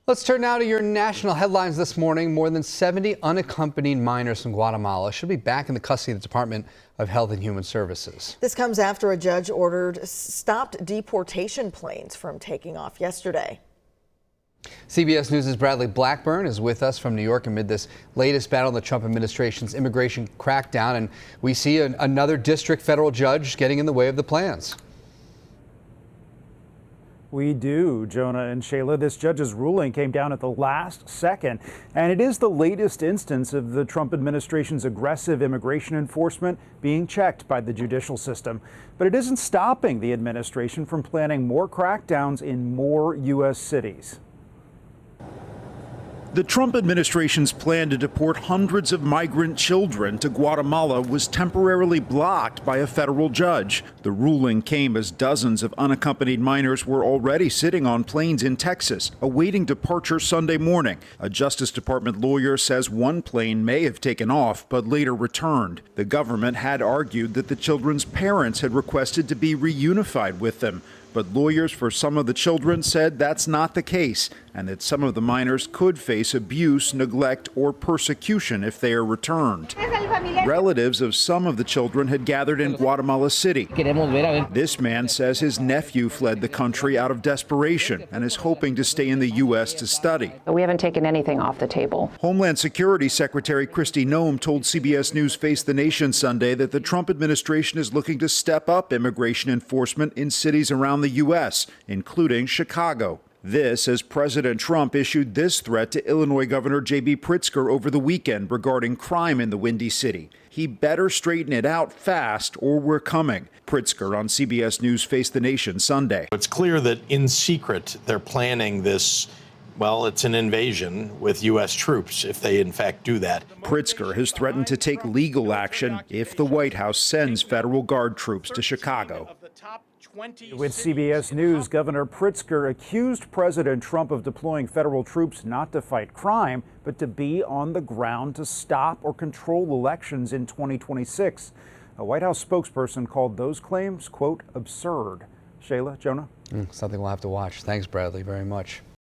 Let's turn now to your national headlines this morning. More than 70 unaccompanied minors from Guatemala should be back in the custody of the Department of Health and Human Services. This comes after a judge stopped deportation planes from taking off yesterday. CBS News' Bradley Blackburn is with us from New York amid this latest battle in the Trump administration's immigration crackdown, and we see another district federal judge getting in the way of the plans. We do, Jonah and Shayla. This judge's ruling came down at the last second, and it is the latest instance of the Trump administration's aggressive immigration enforcement being checked by the judicial system. But it isn't stopping the administration from planning more crackdowns in more U.S. cities. The Trump administration's plan to deport hundreds of migrant children to Guatemala was temporarily blocked by a federal judge. The ruling came as dozens of unaccompanied minors were already sitting on planes in Texas, awaiting departure Sunday morning. A Justice Department lawyer says one plane may have taken off, but later returned. The government had argued that the children's parents had requested to be reunified with them. But lawyers for some of the children said that's not the case, and that some of the minors could face abuse, neglect, or persecution if they are returned. Relatives of some of the children had gathered in Guatemala City. This man says his nephew fled the country out of desperation and is hoping to stay in the U.S. to study. We haven't taken anything off the table. Homeland Security Secretary Kristi Noem told CBS News Face the Nation Sunday that the Trump administration is looking to step up immigration enforcement in cities around the U.S., including Chicago. This as President Trump issued this threat to Illinois Governor J.B. Pritzker over the weekend regarding crime in the Windy City. He better straighten it out fast or we're coming. Pritzker on CBS News Face the Nation Sunday. It's clear that in secret they're planning this. Well, it's an invasion with U.S. troops if they in fact do that. Pritzker has threatened to take legal action if the White House sends federal guard troops to Chicago. With CBS News, Governor Pritzker accused President Trump of deploying federal troops not to fight crime, but to be on the ground to stop or control elections in 2026. A White House spokesperson called those claims, quote, absurd. Shayla, Jonah? Something we'll have to watch. Thanks, Bradley, very much.